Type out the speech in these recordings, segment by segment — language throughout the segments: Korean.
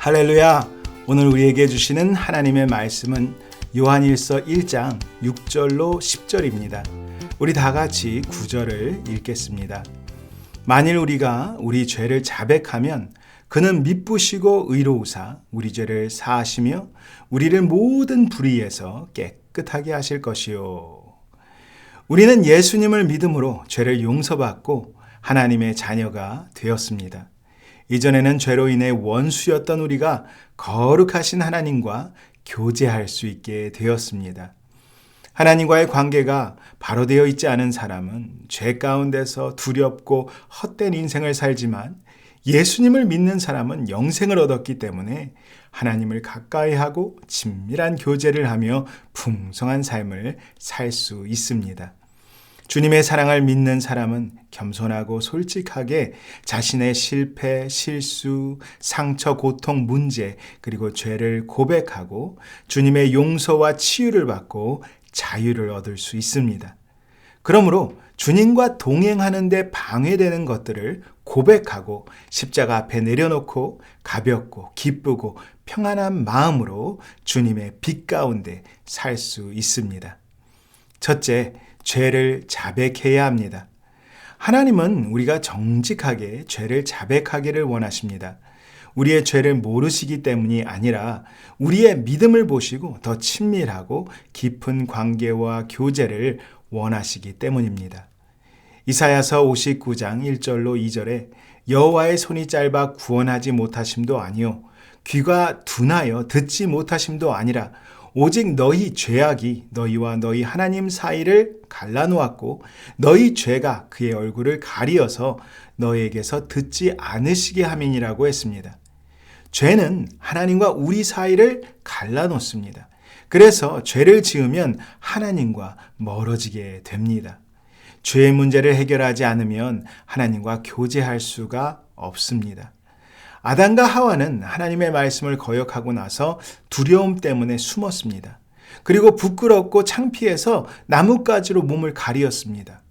할렐루야! 오늘 우리에게 주시는 하나님의 말씀은 요한일서 1장 6절로 10절입니다. 우리 다 같이 9절을 읽겠습니다. 만일 우리가 우리 죄를 자백하면 그는 미쁘시고 의로우사 우리 죄를 사하시며 우리를 모든 불의에서 깨끗하게 하실 것이요. 우리는 예수님을 믿음으로 죄를 용서받고 하나님의 자녀가 되었습니다. 이전에는 죄로 인해 원수였던 우리가 거룩하신 하나님과 교제할 수 있게 되었습니다. 하나님과의 관계가 바로 되어 있지 않은 사람은 죄 가운데서 두렵고 헛된 인생을 살지만 예수님을 믿는 사람은 영생을 얻었기 때문에 하나님을 가까이 하고 친밀한 교제를 하며 풍성한 삶을 살 수 있습니다. 주님의 사랑을 믿는 사람은 겸손하고 솔직하게 자신의 실패, 실수, 상처, 고통, 문제, 그리고 죄를 고백하고 주님의 용서와 치유를 받고 자유를 얻을 수 있습니다. 그러므로 주님과 동행하는 데 방해되는 것들을 고백하고 십자가 앞에 내려놓고 가볍고 기쁘고 평안한 마음으로 주님의 빛 가운데 살 수 있습니다. 첫째, 죄를 자백해야 합니다. 하나님은 우리가 정직하게 죄를 자백하기를 원하십니다. 우리의 죄를 모르시기 때문이 아니라 우리의 믿음을 보시고 더 친밀하고 깊은 관계와 교제를 원하시기 때문입니다. 이사야서 59장 1절로 2절에 여호와의 손이 짧아 구원하지 못하심도 아니요 귀가 둔하여 듣지 못하심도 아니라 오직 너희 죄악이 너희와 너희 하나님 사이를 갈라놓았고 너희 죄가 그의 얼굴을 가리어서 너희에게서 듣지 않으시게 함이니라고 했습니다. 죄는 하나님과 우리 사이를 갈라놓습니다. 그래서 죄를 지으면 하나님과 멀어지게 됩니다. 죄의 문제를 해결하지 않으면 하나님과 교제할 수가 없습니다. 아담과 하와는 하나님의 말씀을 거역하고 나서 두려움 때문에 숨었습니다. 그리고 부끄럽고 창피해서 나뭇가지로 몸을 가리었습니다.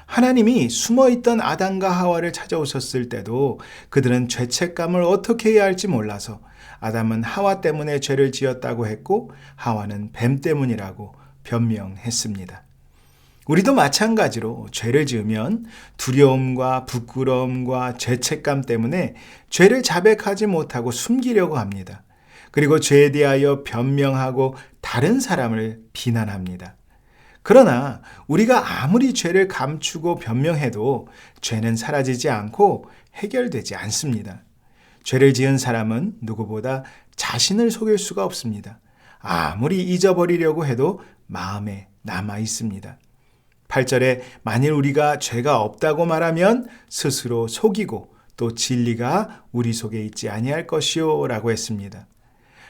하나님이 숨어있던 아담과 하와를 찾아오셨을 때도 그들은 죄책감을 어떻게 해야 할지 몰라서 아담은 하와 때문에 죄를 지었다고 했고 하와는 뱀 때문이라고 변명했습니다. 우리도 마찬가지로 죄를 지으면 두려움과 부끄러움과 죄책감 때문에 죄를 자백하지 못하고 숨기려고 합니다. 그리고 죄에 대하여 변명하고 다른 사람을 비난합니다. 그러나 우리가 아무리 죄를 감추고 변명해도 죄는 사라지지 않고 해결되지 않습니다. 죄를 지은 사람은 누구보다 자신을 속일 수가 없습니다. 아무리 잊어버리려고 해도 마음에 남아 있습니다. 8절에 만일 우리가 죄가 없다고 말하면 스스로 속이고 또 진리가 우리 속에 있지 아니할 것이요 라고 했습니다.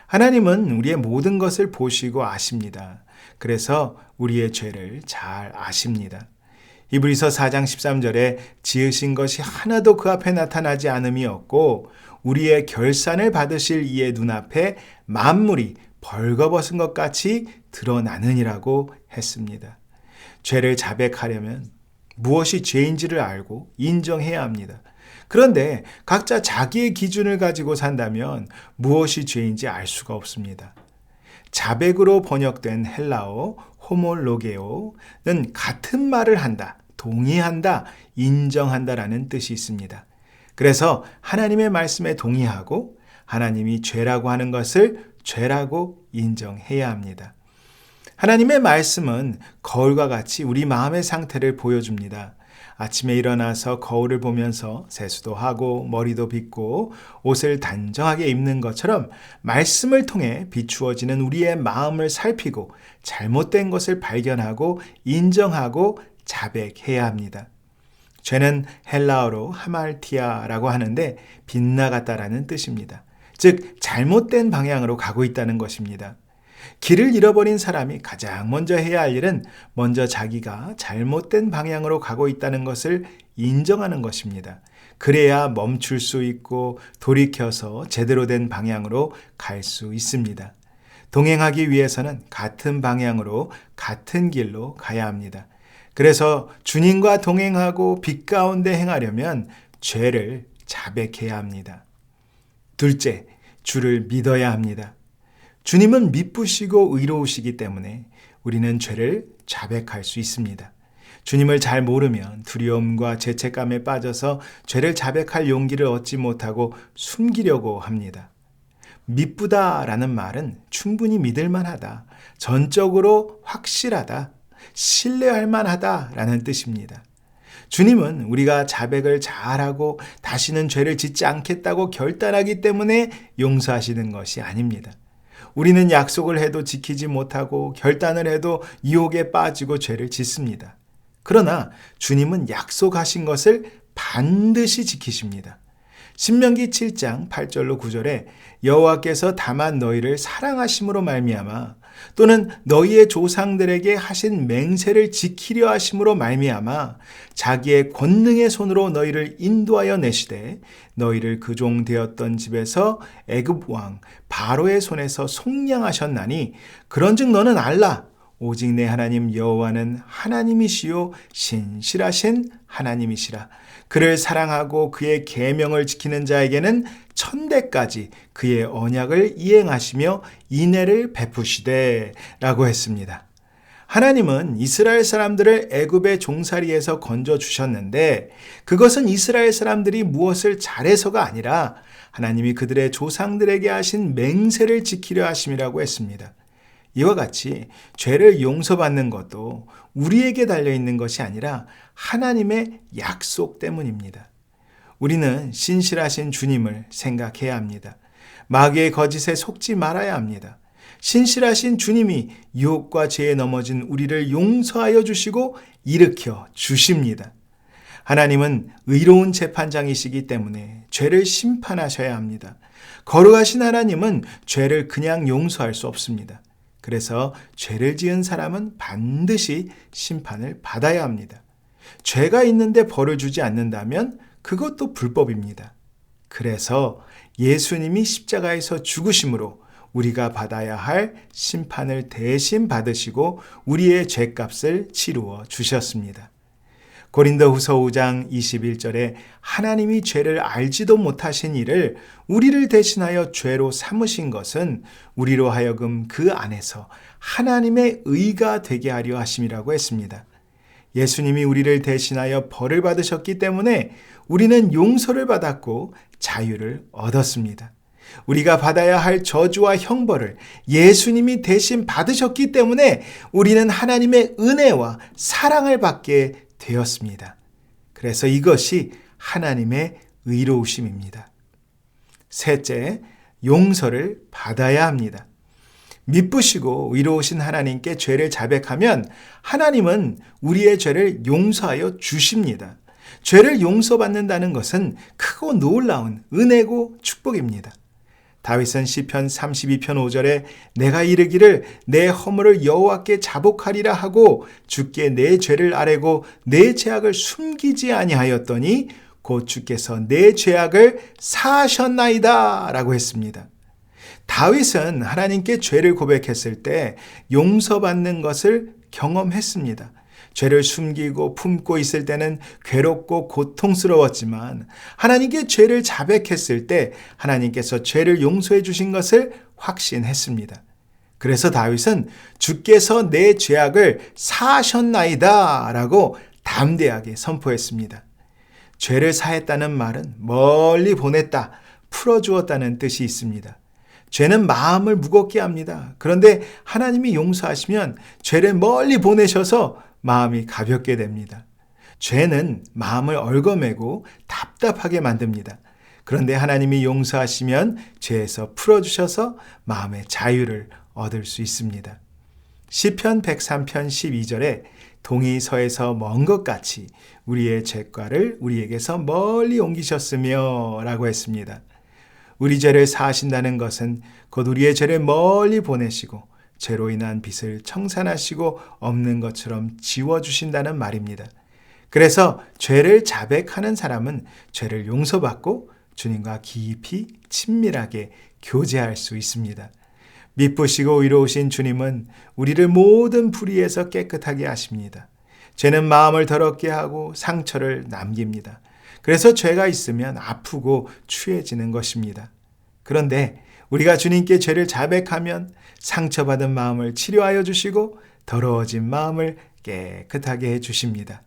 하나님은 우리의 모든 것을 보시고 아십니다. 그래서 우리의 죄를 잘 아십니다. 히브리서 4장 13절에 지으신 것이 하나도 그 앞에 나타나지 않음이 없고 우리의 결산을 받으실 이의 눈앞에 만물이 벌거벗은 것 같이 드러나느니라고 했습니다. 죄를 자백하려면 무엇이 죄인지를 알고 인정해야 합니다. 그런데 각자 자기의 기준을 가지고 산다면 무엇이 죄인지 알 수가 없습니다. 자백으로 번역된 헬라어 호몰로게오는 같은 말을 한다, 동의한다, 인정한다라는 뜻이 있습니다. 그래서 하나님의 말씀에 동의하고 하나님이 죄라고 하는 것을 죄라고 인정해야 합니다. 하나님의 말씀은 거울과 같이 우리 마음의 상태를 보여줍니다. 아침에 일어나서 거울을 보면서 세수도 하고 머리도 빗고 옷을 단정하게 입는 것처럼 말씀을 통해 비추어지는 우리의 마음을 살피고 잘못된 것을 발견하고 인정하고 자백해야 합니다. 죄는 헬라어로 하말티아라고 하는데 빗나갔다라는 뜻입니다. 즉 잘못된 방향으로 가고 있다는 것입니다. 길을 잃어버린 사람이 가장 먼저 해야 할 일은 먼저 자기가 잘못된 방향으로 가고 있다는 것을 인정하는 것입니다. 그래야 멈출 수 있고 돌이켜서 제대로 된 방향으로 갈 수 있습니다. 동행하기 위해서는 같은 방향으로 같은 길로 가야 합니다. 그래서 주님과 동행하고 빛 가운데 행하려면 죄를 자백해야 합니다. 둘째, 주를 믿어야 합니다. 주님은 미쁘시고 의로우시기 때문에 우리는 죄를 자백할 수 있습니다. 주님을 잘 모르면 두려움과 죄책감에 빠져서 죄를 자백할 용기를 얻지 못하고 숨기려고 합니다. 미쁘다라는 말은 충분히 믿을 만하다, 전적으로 확실하다, 신뢰할 만하다라는 뜻입니다. 주님은 우리가 자백을 잘하고 다시는 죄를 짓지 않겠다고 결단하기 때문에 용서하시는 것이 아닙니다. 우리는 약속을 해도 지키지 못하고 결단을 해도 유혹에 빠지고 죄를 짓습니다. 그러나 주님은 약속하신 것을 반드시 지키십니다. 신명기 7장 8절로 9절에 여호와께서 다만 너희를 사랑하심으로 말미암아 또는 너희의 조상들에게 하신 맹세를 지키려 하심으로 말미암아 자기의 권능의 손으로 너희를 인도하여 내시되 너희를 그 종 되었던 집에서 애굽 왕 바로의 손에서 속량하셨나니 그런즉 너는 알라 오직 내 하나님 여호와는 하나님이시요 신실하신 하나님이시라. 그를 사랑하고 그의 계명을 지키는 자에게는 천대까지 그의 언약을 이행하시며 인애를 베푸시되 라고 했습니다. 하나님은 이스라엘 사람들을 애굽의 종살이에서 건져 주셨는데 그것은 이스라엘 사람들이 무엇을 잘해서가 아니라 하나님이 그들의 조상들에게 하신 맹세를 지키려 하심이라고 했습니다. 이와 같이 죄를 용서받는 것도 우리에게 달려있는 것이 아니라 하나님의 약속 때문입니다. 우리는 신실하신 주님을 생각해야 합니다. 마귀의 거짓에 속지 말아야 합니다. 신실하신 주님이 유혹과 죄에 넘어진 우리를 용서하여 주시고 일으켜 주십니다. 하나님은 의로운 재판장이시기 때문에 죄를 심판하셔야 합니다. 거룩하신 하나님은 죄를 그냥 용서할 수 없습니다. 그래서 죄를 지은 사람은 반드시 심판을 받아야 합니다. 죄가 있는데 벌을 주지 않는다면 그것도 불법입니다. 그래서 예수님이 십자가에서 죽으심으로 우리가 받아야 할 심판을 대신 받으시고 우리의 죄값을 치루어 주셨습니다. 고린도후서 5장 21절에 하나님이 죄를 알지도 못하신 이를 우리를 대신하여 죄로 삼으신 것은 우리로 하여금 그 안에서 하나님의 의가 되게 하려 하심이라고 했습니다. 예수님이 우리를 대신하여 벌을 받으셨기 때문에 우리는 용서를 받았고 자유를 얻었습니다. 우리가 받아야 할 저주와 형벌을 예수님이 대신 받으셨기 때문에 우리는 하나님의 은혜와 사랑을 받게 되었습니다. 그래서 이것이 하나님의 의로우심입니다. 셋째, 용서를 받아야 합니다. 미쁘시고 의로우신 하나님께 죄를 자백하면 하나님은 우리의 죄를 용서하여 주십니다. 죄를 용서받는다는 것은 크고 놀라운 은혜고 축복입니다. 다윗은 시편 32편 5절에 내가 이르기를 내 허물을 여호와께 자복하리라 하고 주께 내 죄를 아뢰고 내 죄악을 숨기지 아니하였더니 곧 주께서 내 죄악을 사하셨나이다 라고 했습니다. 다윗은 하나님께 죄를 고백했을 때 용서받는 것을 경험했습니다. 죄를 숨기고 품고 있을 때는 괴롭고 고통스러웠지만 하나님께 죄를 자백했을 때 하나님께서 죄를 용서해 주신 것을 확신했습니다. 그래서 다윗은 주께서 내 죄악을 사하셨나이다 라고 담대하게 선포했습니다. 죄를 사했다는 말은 멀리 보냈다, 풀어주었다는 뜻이 있습니다. 죄는 마음을 무겁게 합니다. 그런데 하나님이 용서하시면 죄를 멀리 보내셔서 마음이 가볍게 됩니다. 죄는 마음을 얽어매고 답답하게 만듭니다. 그런데 하나님이 용서하시면 죄에서 풀어주셔서 마음의 자유를 얻을 수 있습니다. 시편 103편 12절에 동이 서에서 먼 것 같이 우리의 죄과를 우리에게서 멀리 옮기셨으며 라고 했습니다. 우리 죄를 사하신다는 것은 곧 우리의 죄를 멀리 보내시고 죄로 인한 빚을 청산하시고 없는 것처럼 지워주신다는 말입니다. 그래서 죄를 자백하는 사람은 죄를 용서받고 주님과 깊이 친밀하게 교제할 수 있습니다. 미쁘시고 의로우신 주님은 우리를 모든 불의에서 깨끗하게 하십니다. 죄는 마음을 더럽게 하고 상처를 남깁니다. 그래서 죄가 있으면 아프고 추해지는 것입니다. 그런데 우리가 주님께 죄를 자백하면 상처받은 마음을 치료하여 주시고 더러워진 마음을 깨끗하게 해 주십니다.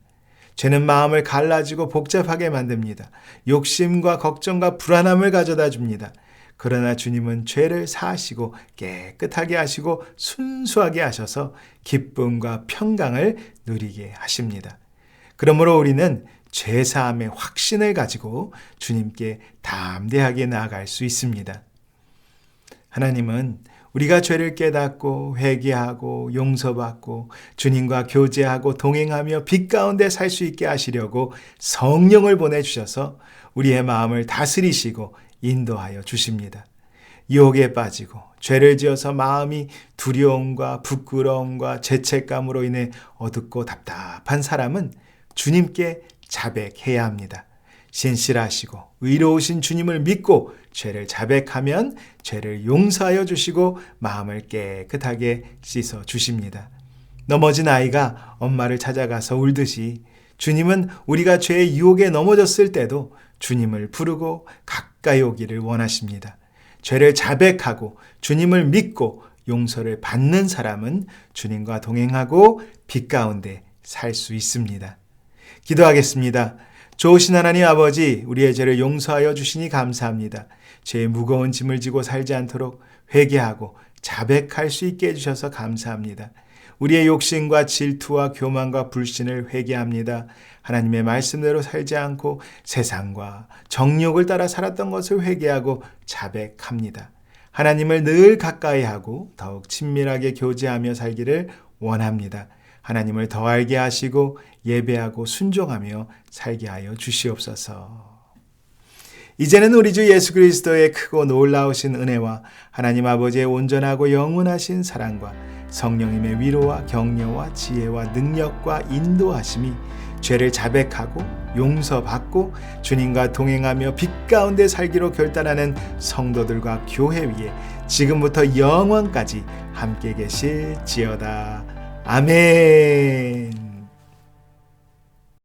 죄는 마음을 갈라지고 복잡하게 만듭니다. 욕심과 걱정과 불안함을 가져다 줍니다. 그러나 주님은 죄를 사하시고 깨끗하게 하시고 순수하게 하셔서 기쁨과 평강을 누리게 하십니다. 그러므로 우리는 죄사함의 확신을 가지고 주님께 담대하게 나아갈 수 있습니다. 하나님은 우리가 죄를 깨닫고 회개하고 용서받고 주님과 교제하고 동행하며 빛 가운데 살 수 있게 하시려고 성령을 보내주셔서 우리의 마음을 다스리시고 인도하여 주십니다. 유혹에 빠지고 죄를 지어서 마음이 두려움과 부끄러움과 죄책감으로 인해 어둡고 답답한 사람은 주님께 자백해야 합니다. 신실하시고 의로우신 주님을 믿고 죄를 자백하면 죄를 용서하여 주시고 마음을 깨끗하게 씻어 주십니다. 넘어진 아이가 엄마를 찾아가서 울듯이 주님은 우리가 죄의 유혹에 넘어졌을 때도 주님을 부르고 가까이 오기를 원하십니다. 죄를 자백하고 주님을 믿고 용서를 받는 사람은 주님과 동행하고 빛 가운데 살 수 있습니다. 기도하겠습니다. 좋으신 하나님 아버지, 우리의 죄를 용서하여 주시니 감사합니다. 죄의 무거운 짐을 지고 살지 않도록 회개하고 자백할 수 있게 해주셔서 감사합니다. 우리의 욕심과 질투와 교만과 불신을 회개합니다. 하나님의 말씀대로 살지 않고 세상과 정욕을 따라 살았던 것을 회개하고 자백합니다. 하나님을 늘 가까이 하고 더욱 친밀하게 교제하며 살기를 원합니다. 하나님을 더 알게 하시고 예배하고 순종하며 살게 하여 주시옵소서. 이제는 우리 주 예수 그리스도의 크고 놀라우신 은혜와 하나님 아버지의 온전하고 영원하신 사랑과 성령님의 위로와 격려와 지혜와 능력과 인도하심이 죄를 자백하고 용서받고 주님과 동행하며 빛 가운데 살기로 결단하는 성도들과 교회 위에 지금부터 영원까지 함께 계실지어다. 아멘.